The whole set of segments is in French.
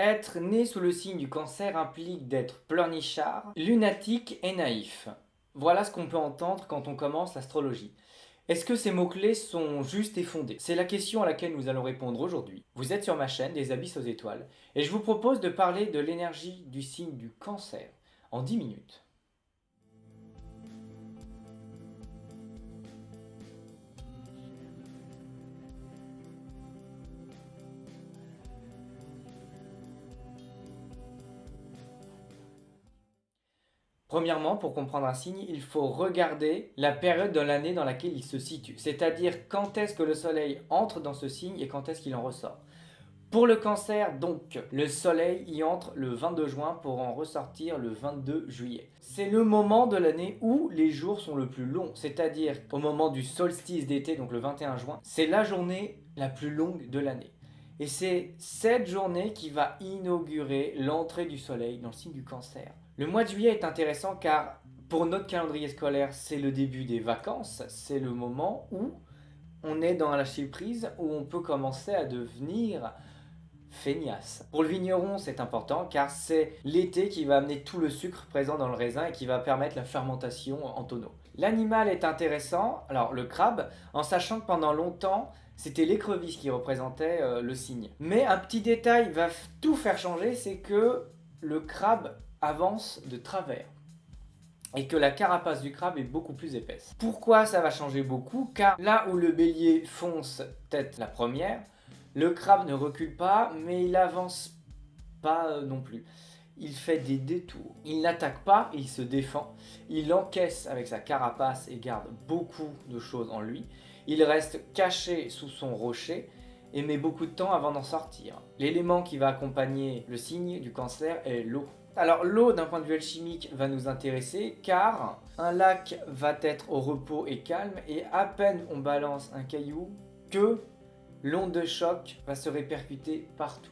Être né sous le signe du cancer implique d'être pleurnichard, lunatique et naïf. Voilà ce qu'on peut entendre quand on commence l'astrologie. Est-ce que ces mots-clés sont justes et fondés? C'est la question à laquelle nous allons répondre aujourd'hui. Vous êtes sur ma chaîne des Abysses aux étoiles et je vous propose de parler de l'énergie du signe du cancer en 10 minutes. Premièrement, pour comprendre un signe, il faut regarder la période de l'année dans laquelle il se situe, c'est-à-dire quand est-ce que le soleil entre dans ce signe et quand est-ce qu'il en ressort. Pour le cancer, donc, le soleil y entre le 22 juin pour en ressortir le 22 juillet. C'est le moment de l'année où les jours sont le plus longs, c'est-à-dire au moment du solstice d'été, donc le 21 juin, c'est la journée la plus longue de l'année. Et c'est cette journée qui va inaugurer l'entrée du soleil dans le signe du cancer. Le mois de juillet est intéressant car pour notre calendrier scolaire, c'est le début des vacances, c'est le moment où on est dans la prise, où on peut commencer à devenir feignasse. Pour le vigneron, c'est important car c'est l'été qui va amener tout le sucre présent dans le raisin et qui va permettre la fermentation en tonneau. L'animal est intéressant, alors le crabe, en sachant que pendant longtemps, c'était l'écrevisse qui représentait le cygne. Mais un petit détail va tout faire changer, c'est que le crabe avance de travers et que la carapace du crabe est beaucoup plus épaisse. Pourquoi ça va changer beaucoup? Car là où le bélier fonce tête la première, le crabe ne recule pas, mais il avance pas non plus. Il fait des détours. Il n'attaque pas, il se défend. Il encaisse avec sa carapace et garde beaucoup de choses en lui. Il reste caché sous son rocher et met beaucoup de temps avant d'en sortir. L'élément qui va accompagner le signe du cancer est l'eau. Alors l'eau d'un point de vue alchimique va nous intéresser car un lac va être au repos et calme et à peine on balance un caillou que l'onde de choc va se répercuter partout.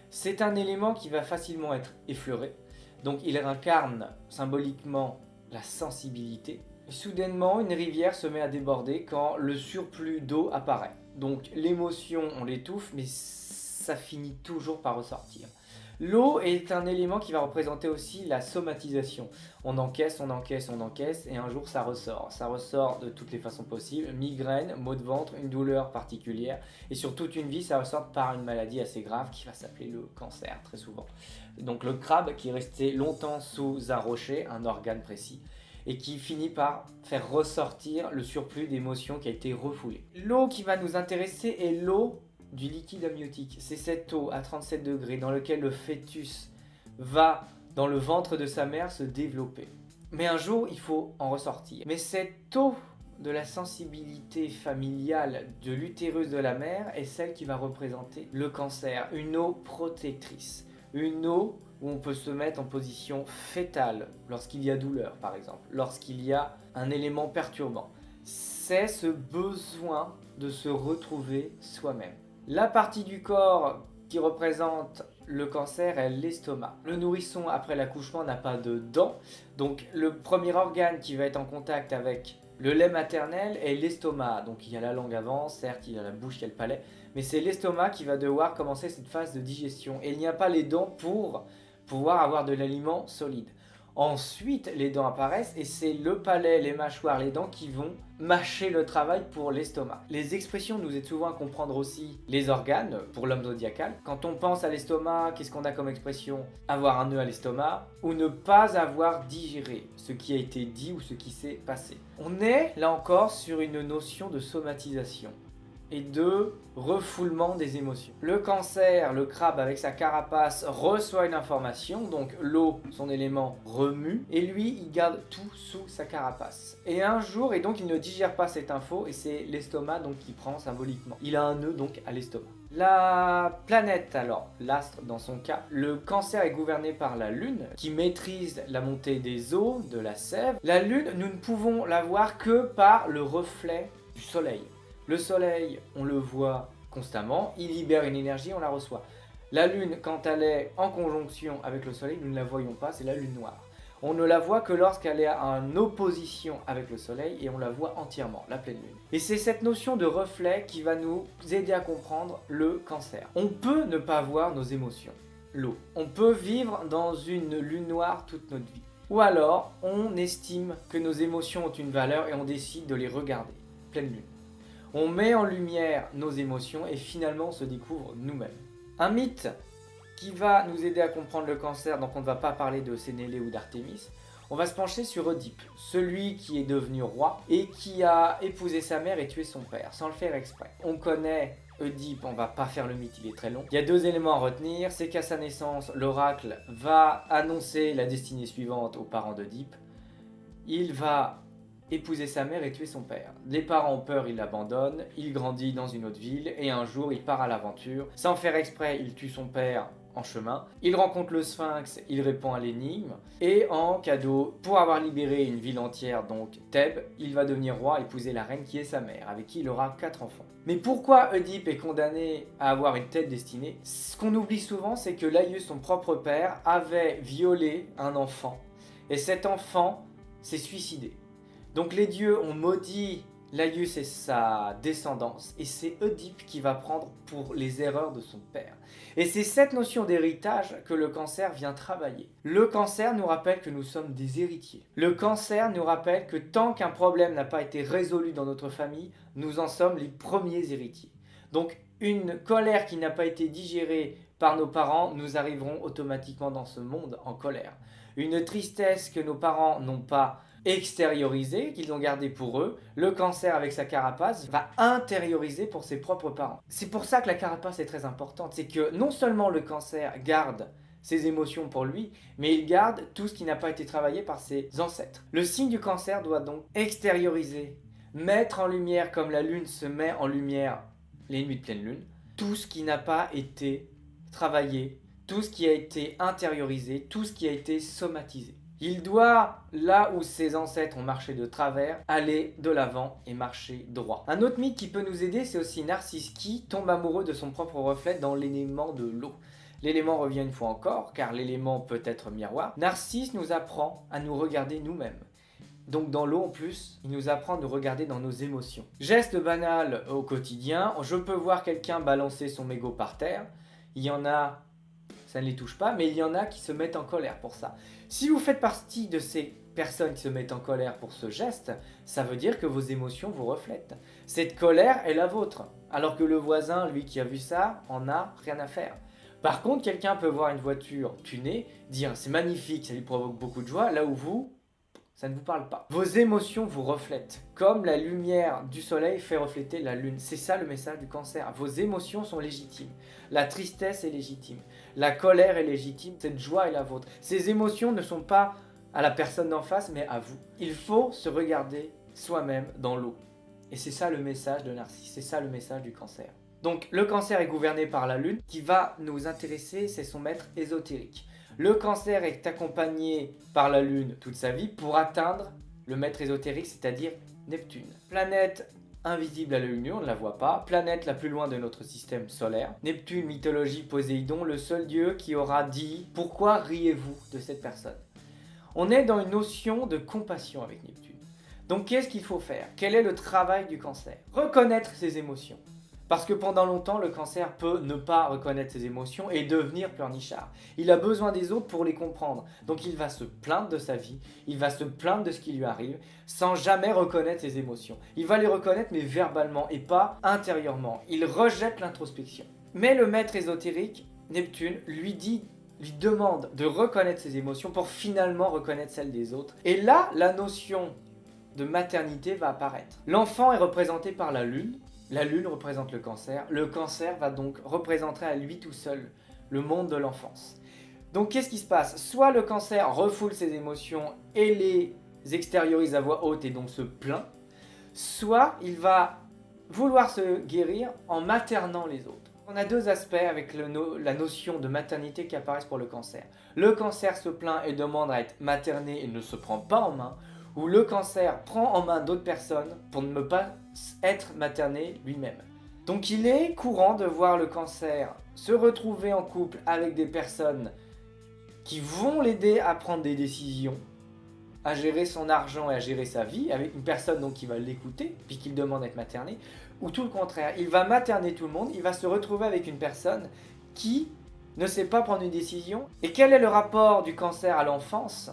C'est un élément qui va facilement être effleuré, donc il incarne symboliquement la sensibilité. Soudainement, une rivière se met à déborder quand le surplus d'eau apparaît. Donc l'émotion, on l'étouffe, mais ça finit toujours par ressortir. L'eau est un élément qui va représenter aussi la somatisation. On encaisse, on encaisse, on encaisse, et un jour ça ressort. Ça ressort de toutes les façons possibles. Migraine, maux de ventre, une douleur particulière. Et sur toute une vie, ça ressort par une maladie assez grave qui va s'appeler le cancer, très souvent. Donc le crabe qui est resté longtemps sous un rocher, un organe précis, et qui finit par faire ressortir le surplus d'émotions qui a été refoulé. L'eau qui va nous intéresser est l'eau du liquide amniotique. C'est cette eau à 37 degrés dans laquelle le fœtus va dans le ventre de sa mère se développer. Mais un jour, il faut en ressortir. Mais cette eau de la sensibilité familiale de l'utérus de la mère est celle qui va représenter le cancer. Une eau protectrice. Une eau où on peut se mettre en position fœtale lorsqu'il y a douleur, par exemple, lorsqu'il y a un élément perturbant. C'est ce besoin de se retrouver soi-même. La partie du corps qui représente le cancer est l'estomac. Le nourrisson après l'accouchement n'a pas de dents, donc le premier organe qui va être en contact avec le lait maternel est l'estomac. Donc il y a la langue avant, certes il y a la bouche, il y a le palais, mais c'est l'estomac qui va devoir commencer cette phase de digestion. Et il n'y a pas les dents pour pouvoir avoir de l'aliment solide. Ensuite, les dents apparaissent et c'est le palais, les mâchoires, les dents qui vont mâcher le travail pour l'estomac. Les expressions nous aident souvent à comprendre aussi les organes pour l'homme zodiacal. Quand on pense à l'estomac, qu'est-ce qu'on a comme expression? Avoir un nœud à l'estomac ou ne pas avoir digéré ce qui a été dit ou ce qui s'est passé. On est là encore sur une notion de somatisation et de refoulement des émotions. Le cancer, le crabe avec sa carapace reçoit une information, donc l'eau, son élément, remue, et lui, il garde tout sous sa carapace. Et un jour, et donc il ne digère pas cette info, et c'est l'estomac donc qui prend symboliquement. Il a un nœud donc à l'estomac. La planète, alors l'astre dans son cas, le cancer est gouverné par la lune qui maîtrise la montée des eaux, de la sève. La lune, nous ne pouvons la voir que par le reflet du soleil. Le soleil, on le voit constamment, il libère une énergie, on la reçoit. La lune, quand elle est en conjonction avec le soleil, nous ne la voyons pas, c'est la lune noire. On ne la voit que lorsqu'elle est en opposition avec le soleil et on la voit entièrement, la pleine lune. Et c'est cette notion de reflet qui va nous aider à comprendre le cancer. On peut ne pas voir nos émotions. l'eau. On peut vivre dans une lune noire toute notre vie. Ou alors, on estime que nos émotions ont une valeur et on décide de les regarder. Pleine lune. On met en lumière nos émotions et finalement on se découvre nous-mêmes. Un mythe qui va nous aider à comprendre le cancer, donc on ne va pas parler de Sénélé ou d'Artémis, on va se pencher sur Oedipe, celui qui est devenu roi et qui a épousé sa mère et tué son père, sans le faire exprès. On connaît Oedipe, on va pas faire le mythe, il est très long. Il y a deux éléments à retenir, c'est qu'à sa naissance, l'oracle va annoncer la destinée suivante aux parents d'Oedipe. Il va épouser sa mère et tuer son père. Les parents ont peur, il l'abandonne, il grandit dans une autre ville et un jour il part à l'aventure. Sans faire exprès, il tue son père en chemin. Il rencontre le Sphinx, il répond à l'énigme et en cadeau, pour avoir libéré une ville entière, donc Thèbes, il va devenir roi, épouser la reine qui est sa mère, avec qui il aura 4 enfants. Mais pourquoi Oedipe est condamné à avoir une telle destinée? Ce qu'on oublie souvent, c'est que Laïus, son propre père, avait violé un enfant et cet enfant s'est suicidé. Donc les dieux ont maudit Laïus et sa descendance, et c'est Oedipe qui va prendre pour les erreurs de son père. Et c'est cette notion d'héritage que le cancer vient travailler. Le cancer nous rappelle que nous sommes des héritiers. Le cancer nous rappelle que tant qu'un problème n'a pas été résolu dans notre famille, nous en sommes les premiers héritiers. Donc une colère qui n'a pas été digérée par nos parents, nous arriverons automatiquement dans ce monde en colère. Une tristesse que nos parents n'ont pas extériorisé, qu'ils ont gardé pour eux, le cancer avec sa carapace va intérioriser pour ses propres parents. C'est pour ça que la carapace est très importante, c'est que non seulement le cancer garde ses émotions pour lui, mais il garde tout ce qui n'a pas été travaillé par ses ancêtres. Le signe du cancer doit donc extérioriser, mettre en lumière comme la lune se met en lumière les nuits de pleine lune, tout ce qui n'a pas été travaillé, tout ce qui a été intériorisé, tout ce qui a été somatisé. Il doit, là où ses ancêtres ont marché de travers, aller de l'avant et marcher droit. Un autre mythe qui peut nous aider, c'est aussi Narcisse qui tombe amoureux de son propre reflet dans l'élément de l'eau. L'élément revient une fois encore, car l'élément peut être miroir. Narcisse nous apprend à nous regarder nous-mêmes. Donc dans l'eau en plus, il nous apprend à nous regarder dans nos émotions. Geste banal au quotidien, je peux voir quelqu'un balancer son mégot par terre. Il y en a, ça ne les touche pas, mais il y en a qui se mettent en colère pour ça. Si vous faites partie de ces personnes qui se mettent en colère pour ce geste, ça veut dire que vos émotions vous reflètent. Cette colère est la vôtre, alors que le voisin, lui qui a vu ça, en a rien à faire. Par contre, quelqu'un peut voir une voiture tunée, dire c'est magnifique, ça lui provoque beaucoup de joie, là où vous, ça ne vous parle pas. Vos émotions vous reflètent, comme la lumière du soleil fait refléter la lune. C'est ça le message du cancer. Vos émotions sont légitimes. La tristesse est légitime. La colère est légitime. Cette joie est la vôtre. Ces émotions ne sont pas à la personne d'en face, mais à vous. Il faut se regarder soi-même dans l'eau. Et c'est ça le message de Narcisse. C'est ça le message du cancer. Donc le cancer est gouverné par la lune. Ce qui va nous intéresser, c'est son maître ésotérique. Le cancer est accompagné par la lune toute sa vie pour atteindre le maître ésotérique, c'est-à-dire Neptune. Planète invisible à l'œil nu, on ne la voit pas. Planète la plus loin de notre système solaire. Neptune, mythologie, Poséidon, le seul dieu qui aura dit « Pourquoi riez-vous de cette personne ?» On est dans une notion de compassion avec Neptune. Donc qu'est-ce qu'il faut faire? Quel est le travail du cancer? Reconnaître ses émotions. Parce que pendant longtemps, le cancer peut ne pas reconnaître ses émotions et devenir pleurnichard. Il a besoin des autres pour les comprendre. Donc il va se plaindre de sa vie, il va se plaindre de ce qui lui arrive, sans jamais reconnaître ses émotions. Il va les reconnaître, mais verbalement et pas intérieurement. Il rejette l'introspection. Mais le maître ésotérique, Neptune, lui demande de reconnaître ses émotions pour finalement reconnaître celles des autres. Et là, la notion de maternité va apparaître. L'enfant est représenté par la lune. La lune représente le cancer. Le cancer va donc représenter à lui tout seul le monde de l'enfance. Donc qu'est-ce qui se passe? Soit le cancer refoule ses émotions et les extériorise à voix haute et donc se plaint, soit il va vouloir se guérir en maternant les autres. On a deux aspects avec la notion de maternité qui apparaissent pour le cancer. Le cancer se plaint et demande à être materné et ne se prend pas en main, ou le cancer prend en main d'autres personnes pour ne pas être materné lui-même. Donc il est courant de voir le cancer se retrouver en couple avec des personnes qui vont l'aider à prendre des décisions, à gérer son argent et à gérer sa vie, avec une personne donc qui va l'écouter, puisqu'il demande d'être materné, ou tout le contraire, il va materner tout le monde, il va se retrouver avec une personne qui ne sait pas prendre une décision. Et quel est le rapport du cancer à l'enfance?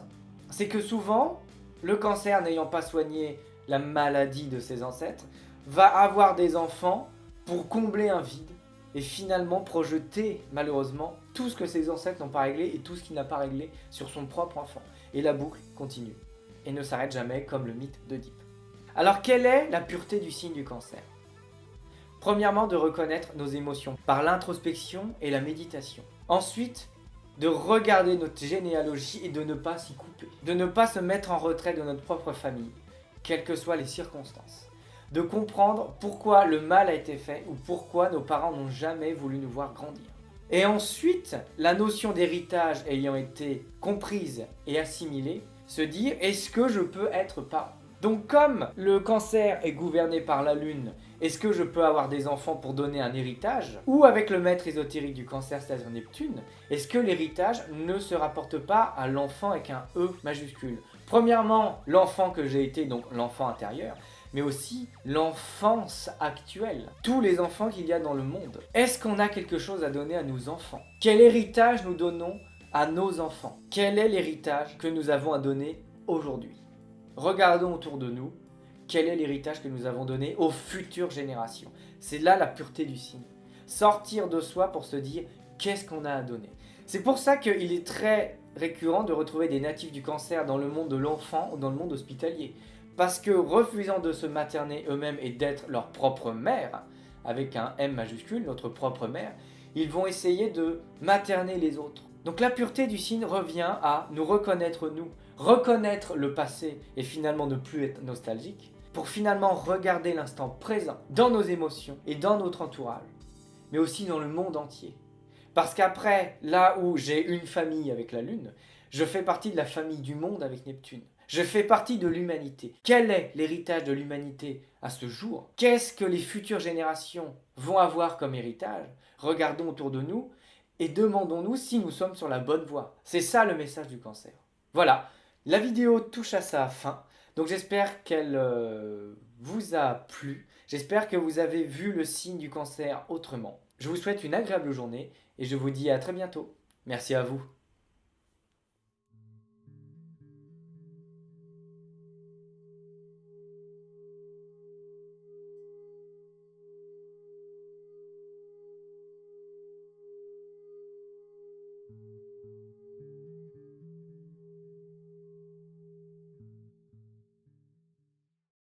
C'est que souvent, le cancer n'ayant pas soigné la maladie de ses ancêtres, va avoir des enfants pour combler un vide et finalement projeter malheureusement tout ce que ses ancêtres n'ont pas réglé et tout ce qu'il n'a pas réglé sur son propre enfant. Et la boucle continue et ne s'arrête jamais comme le mythe d'Oedipe. Alors quelle est la pureté du signe du cancer? Premièrement, de reconnaître nos émotions par l'introspection et la méditation. Ensuite, de regarder notre généalogie et de ne pas s'y couper. De ne pas se mettre en retrait de notre propre famille, quelles que soient les circonstances. De comprendre pourquoi le mal a été fait ou pourquoi nos parents n'ont jamais voulu nous voir grandir. Et ensuite, la notion d'héritage ayant été comprise et assimilée, se dire est-ce que je peux être parent? Donc comme le cancer est gouverné par la lune, est-ce que je peux avoir des enfants pour donner un héritage? Ou avec le maître ésotérique du cancer, c'est-à-dire Neptune, est-ce que l'héritage ne se rapporte pas à l'enfant avec un E majuscule? Premièrement, l'enfant que j'ai été, donc l'enfant intérieur, mais aussi l'enfance actuelle. Tous les enfants qu'il y a dans le monde. Est-ce qu'on a quelque chose à donner à nos enfants? Quel héritage nous donnons à nos enfants? Quel est l'héritage que nous avons à donner aujourd'hui? Regardons autour de nous, quel est l'héritage que nous avons donné aux futures générations. C'est là la pureté du signe. Sortir de soi pour se dire qu'est-ce qu'on a à donner. C'est pour ça qu'il est très récurrent de retrouver des natifs du cancer dans le monde de l'enfant ou dans le monde hospitalier. Parce que refusant de se materner eux-mêmes et d'être leur propre mère, avec un M majuscule, notre propre mère, ils vont essayer de materner les autres. Donc la pureté du signe revient à nous reconnaître nous, reconnaître le passé et finalement ne plus être nostalgique, pour finalement regarder l'instant présent dans nos émotions et dans notre entourage, mais aussi dans le monde entier. Parce qu'après, là où j'ai une famille avec la Lune, je fais partie de la famille du monde avec Neptune. Je fais partie de l'humanité. Quel est l'héritage de l'humanité à ce jour? Qu'est-ce que les futures générations vont avoir comme héritage? Regardons autour de nous et demandons-nous si nous sommes sur la bonne voie. C'est ça le message du cancer. Voilà, la vidéo touche à sa fin. Donc j'espère qu'elle vous a plu. J'espère que vous avez vu le signe du cancer autrement. Je vous souhaite une agréable journée et je vous dis à très bientôt. Merci à vous.